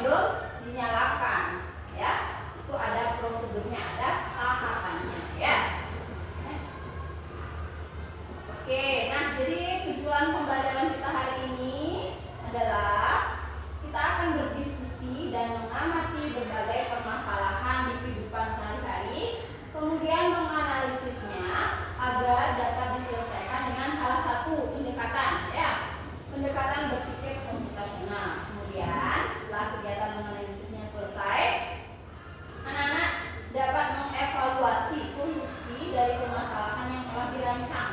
belum dinyalakan, ya. Itu ada prosedurnya, ada tahapannya, ya. Oke, nah jadi tujuan pembelajaran kita hari ini adalah kita akan berdiskusi dan mengamati berbagai permasalahan di kehidupan sehari-hari, kemudian menganalisisnya agar dapat diselesaikan dengan salah satu pendekatan, ya, pendekatan berpikir komputasional. Kemudian setelah kegiatan menganalisisnya selesai, anak-anak dapat mengevaluasi solusi dari permasalahan yang telah dirancang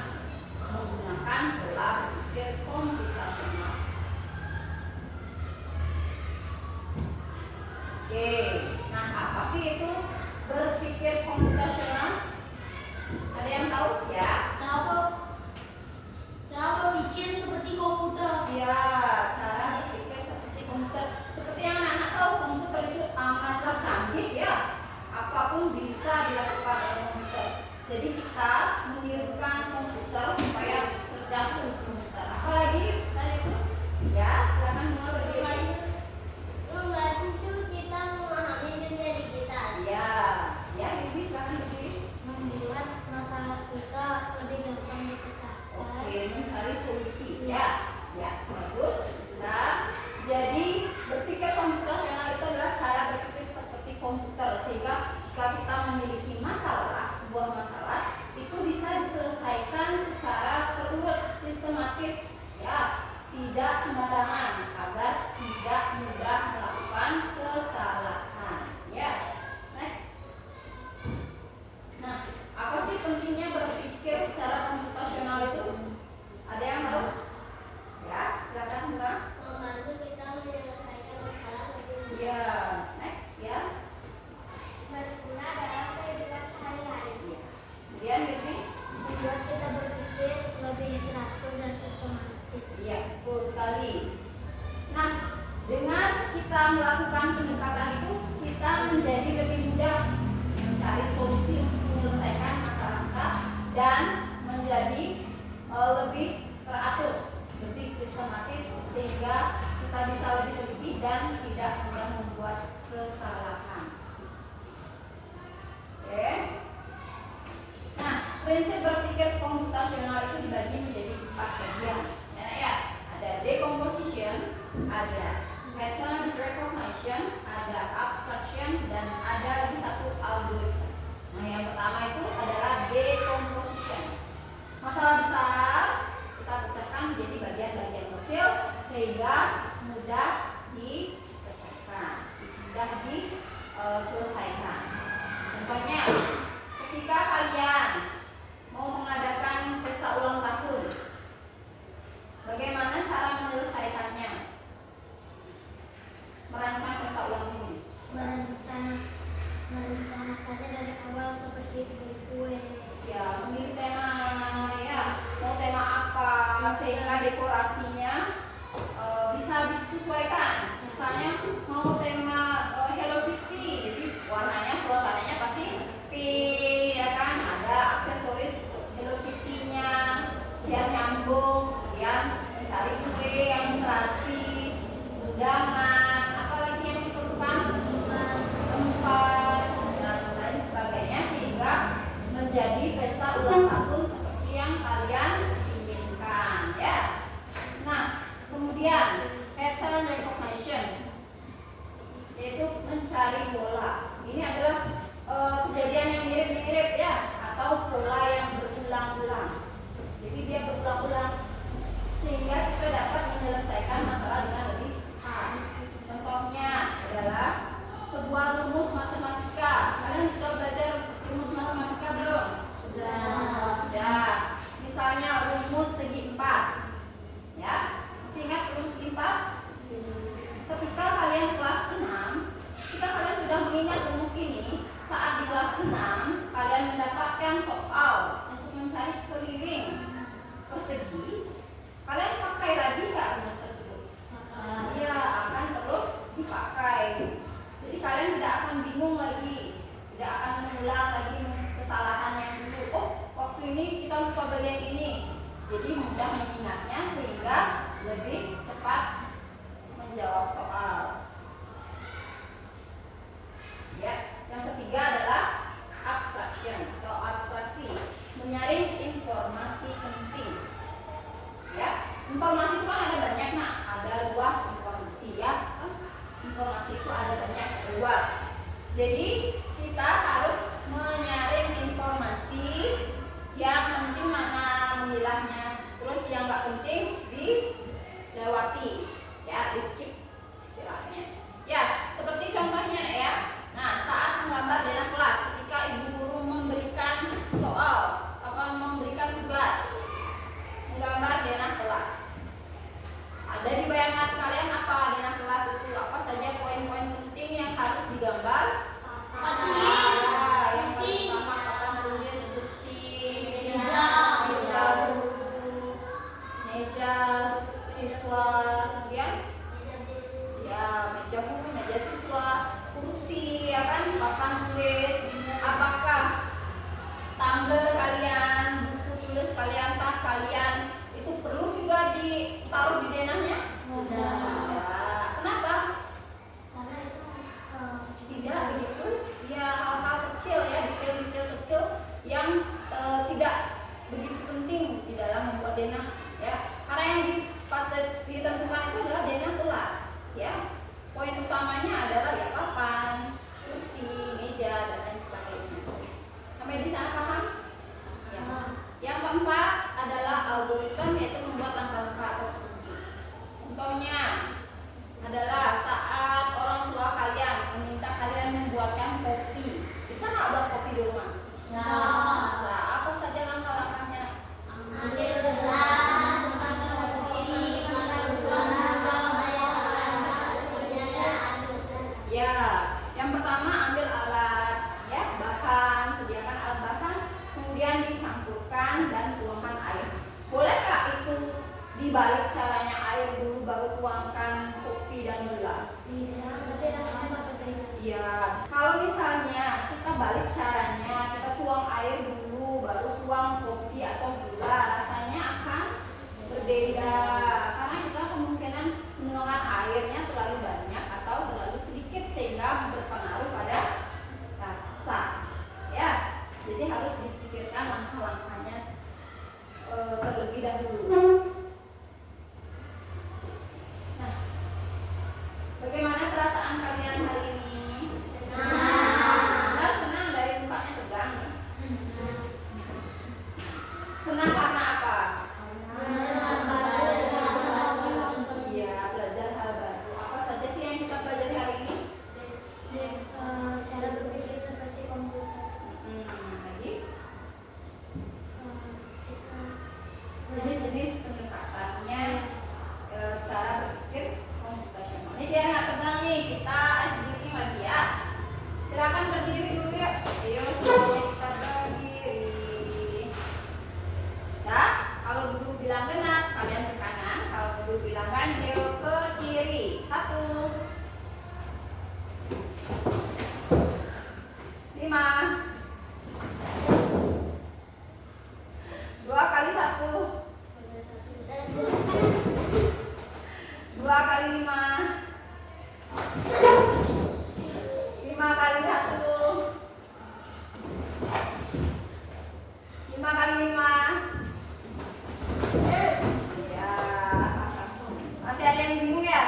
menggunakan pola berpikir komputasional. Oke, nah apa sih itu berpikir komputasional? Ada yang tahu? Ya. Cara berpikir seperti komputer. Ya, cara berpikir seperti komputer. Seperti yang anak-anak tahu, komputer itu amatlah canggih, ya. Apapun bisa dilakukan oleh komputer. Jadi kita menirukan komputer supaya cerdas seperti komputer. Apalagi tadi itu? Ya, silakan mulai berdiri. Membantu kita memahami dunia digital. Ya, ya, ini silakan berdiri. Membuat masalah kita lebih gampang dipecahkan. Oke, mencari solusi, ya, ya, bagus. Nah, jadi berpikir komputasional itu adalah cara berpikir seperti komputer, sehingga jika kita memiliki masalah, sebuah masalah itu bisa diselesaikan secara terurut, sistematis, ya, tidak sembarangan agar tidak mudah melakukan kesalahan, ya. Next. Nah, apa sih pentingnya berpikir secara komputasional itu? Ada yang tahu? Ya, silakan Mbak. Membantu kita menyelesaikan masalah lebih mudah. Ya, next ya. Berguna dalam kehidupan sehari-hari. Ya. Kemudian ini, Membuat kita berpikir lebih teratur dan sistematis. ya, betul sekali. Nah, dengan kita melakukan pendekatan itu, kita menjadi lebih mudah mencari solusi untuk menyelesaikan masalah kita dan menjadi lebih teratur, lebih sistematis, sehingga kita bisa lebih teliti dan tidak mudah membuat kesalahan. Oke. Nah, prinsip berpikir komputasional itu dibagi menjadi 4 bagian. Ya, ada decomposition, ada pattern recognition, ada abstraction, dan ada lagi satu algoritma. Nah, yang pertama itu adalah decomposition. Masalah besar kita pecahkan menjadi bagian-bagian kecil sehingga mudah dipecahkan, mudah diselesaikan. Contohnya, ketika kalian mau mengadakan pesta ulang tahun, bagaimana cara menyelesaikannya? Merancang pesta ulang tahun. Merencanakannya dari awal seperti beli kue. Ya, memilih tema, ya, mau tema apa sehingga dekorasinya bisa disesuaikan. Misalnya mau tema Hello Kitty, jadi warnanya, suasananya pasti pink, ya kan? Ada aksesoris Hello Kitty-nya biar nyambung, ya, mencari kue yang serasi, undangan, apalagi yang diperlukan, tempat, dan lain sebagainya, sehingga menjadi pesta ulang tahun seperti yang kalian inginkan, ya. Nah, kemudian pattern recognition, yaitu mencari pola. Ini adalah kejadian yang mirip-mirip, ya, atau pola yang berulang-ulang. Jadi dia berulang-ulang sehingga kita dapat menyelesaikan masalah dengan lebih cepat. Contohnya adalah sebuah rumus matematika. Kalian sudah belajar rumus matematika belum? Sudah. Misalnya rumus segi 4. Ya, masih ingat rumus segi 4? Ketika kalian kelas 6, kalian sudah mengingat rumus ini. Saat di kelas 6, kalian mendapatkan soal untuk mencari keliling persegi. Kalian pakai lagi nggak rumus tersebut? Iya, akan terus dipakai. Jadi kalian tidak akan bingung lagi, tidak akan mengulang lagi kesalahan yang dulu. Oh, waktu ini kita lupa bagian ini. Jadi mudah mengingatnya sehingga lebih cepat menjawab soal. banyak luas. Jadi kita harus menyaring informasi yang penting mana memilahnya, terus yang nggak penting dilewati, ya, di skip istilahnya. Ya, seperti contohnya ya. Nah, saat menggambar denah kelas, ketika ibu guru memberikan soal, memberikan tugas menggambar denah kelas. Ada di bayangan kalian apa denah kelas itu? Apa saja poin-poin penting yang harus digambar? Yang paling utama papan tulis, kursi, meja guru, meja siswa, kemudian ya meja guru, meja siswa, kursi, ya kan, papan tulis. Apakah tumbler kalian, buku tulis kalian, tas kalian itu perlu juga ditaruh di denahnya? Tidak. Kenapa? Karena itu Tidak begitu. Ya, hal-hal kecil ya, detail-detail kecil yang tidak begitu penting di dalam membuat denah, ya. Karena yang ditentukan itu adalah denah kelas, ya. Poin utamanya adalah ya papan, kursi, meja, dan lain sebagainya. Sampai di sana paham? Ya. Yang keempat adalah algoritma, yaitu membuat langkah-langkah atau petunjuk. Contohnya adalah saat orang tua kalian meminta kalian membuatkan kopi. Bisa nggak buat kopi di rumah? Bisa. Apa saja langkah-langkahnya? ambil gelas, masuk kopi, makan buah, bayar Ya, yang pertama ambil alat, ya, bahan, sediakan alat bahan, kemudian dicampurkan dan tuangkan air. Boleh nggak itu dibalik caranya, air dulu baru tuangkan kopi dan gula? bisa, tapi rasanya bakal beda. Ya, kalau misalnya kita balik caranya, kita tuang air dulu baru tuang kopi atau gula, rasanya akan berbeda karena kita kemungkinan menuangkan airnya terlalu banyak atau terlalu sedikit sehingga berpengaruh pada rasa, ya. Jadi harus dipikirkan langkah-langkahnya terlebih dahulu. Nah, bagaimana perasaan kalian hari ini? Senang dari mukanya tegang. Senang karena apa? Iya, belajar hal baru. Apa saja sih yang kita pelajari hari ini? Cara berpikir seperti komputer. Lagi jenis-jenis pendekatannya, cara berpikir komputasional. Ini biar nggak tegang nih, kita sedikit lagi ya. Silakan berdiri dulu ya. Ayo semuanya kita berdiri. Ya, kalau guru bilang genap, kalian ke kanan. Kalau guru bilang ganjil, ke kiri. 1, 5, 2 kali 1, 2 kali 5, 5 kali 1, 5 kali 5. Ya, masih ada yang bingung ya?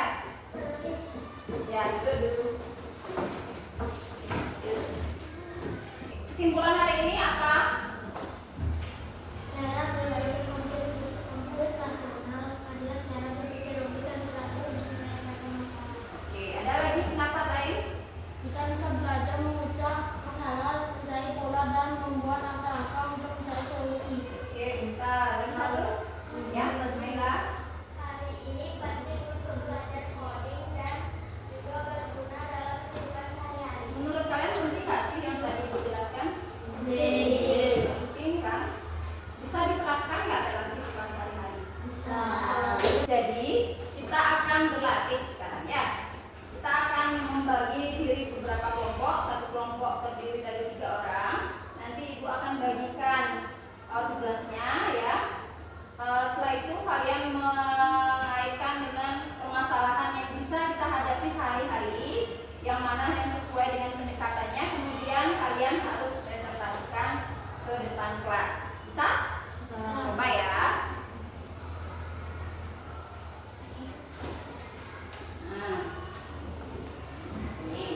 Ya, dulu. Kesimpulan hari ini apa? Cara berpikir komputasional adalah cara berpikir logis dan teratur untuk menyelesaikan masalah. Oke, ada lagi pendapat lain? Kita bisa belajar memecah masalah, mencari pola, dan membuat langkah-langkah untuk mencari solusi. Oke, bentar. Yang satu? Ya, Mela. Hari ini penting untuk belajar coding dan juga berguna dalam kehidupan sehari-hari. Menurut kalian penting nggak sih yang tadi Ibu jelaskan? Penting kan? Bisa diterapkan nggak dalam kehidupan sehari-hari? Bisa. Jadi kita akan berlatih sekarang ya. Kita akan membagi diri beberapa kelompok. Satu kelompok terdiri dari 3 orang. Nanti Ibu akan bagikan tugasnya ya. Setelah itu kalian mengaitkan dengan permasalahan yang bisa kita hadapi sehari-hari, yang mana yang sesuai dengan pendekatannya. Kemudian kalian harus presentasikan ke depan kelas. Bisa? Coba ya. Nah, ini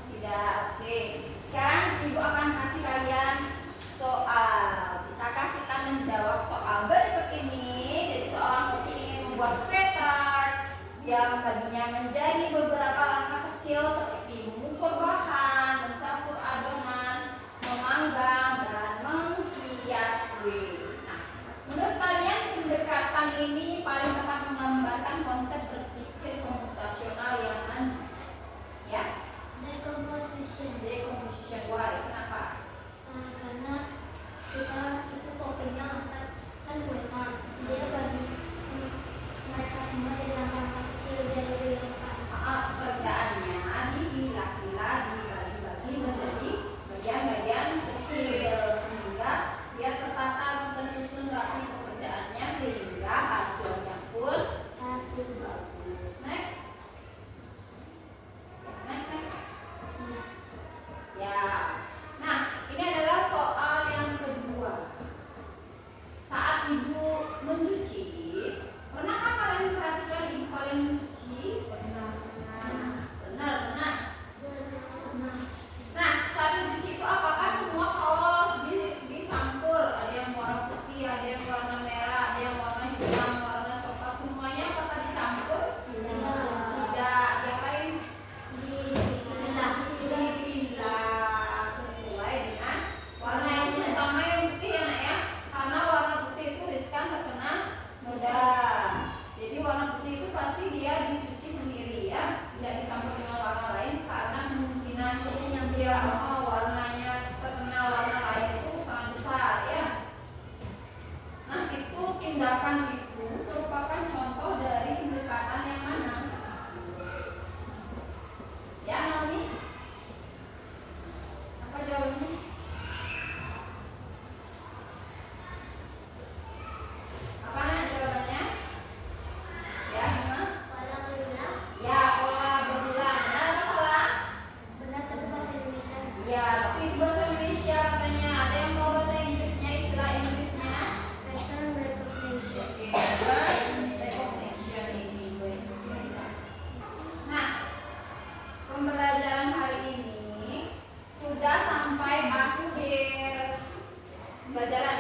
Tidak. Oke. Sekarang Ibu akan kasih kalian soal. Bisakah kita menjawab soal berikut ini? Jadi seorang koki ingin membuat retard yang tadinya menjadi beberapa langkah kecil seperti mengukur bahan, mencampur adonan, memanggang, dan menghias kue. Nah, menurut kalian pendekatan ini paling tepat menggambarkan konsep berpikir komputasional yang mana? Ya? Decomposition. Why? Kenapa? Karena kita itu kopinya masak kan kue tart, dia bagi mereka semua jadi langkah kecil biar lebih lengkap. Kerjaannya dipilah-pilah, dibagi-bagi menjadi bagian-bagian kecil sehingga dia tertata dan tersusun rapi pekerjaannya sehingga hasilnya pun bagus. Next. Ya. Nah, ini adalah soal yang kedua. Saat Ibu mencuci, pernahkah kalian perhatikan Ibu kalian mencuci? Benar. Nah, saat mencuci itu apakah semua kaos dicampur? Ada yang warna putih, ada yang warna merah, ada yang warna hitam, warna coklat, semuanya apakah dicampur? Tidak. Yang lain dipilah sesuai dengan warna yang utama yang putih ya nak ya, karena warna putih itu riskan terkena noda. Jadi warna putih itu pasti dia dicuci sendiri ya, tidak dicampur dengan warna lain karena kemungkinan yang dia warnanya terkena warna lain itu sangat besar ya. Nah, itu tindakan itu merupakan contoh dari pendekatan yang mana? Ya, Naomi? Apa jawabannya? Apa nak jawabannya? Ya, gimana? Ya, pola berulang. Benar apa salah? Benar, tapi bahasa Indonesia. Iya, tapi itu bahasa Indonesia katanya. Ada yang mau bahasa Inggrisnya, istilah Inggrisnya? Pattern recognition. Oke, pattern recognition ini. Nah, pembelajaran hari ini sudah sampai akhir pembelajaran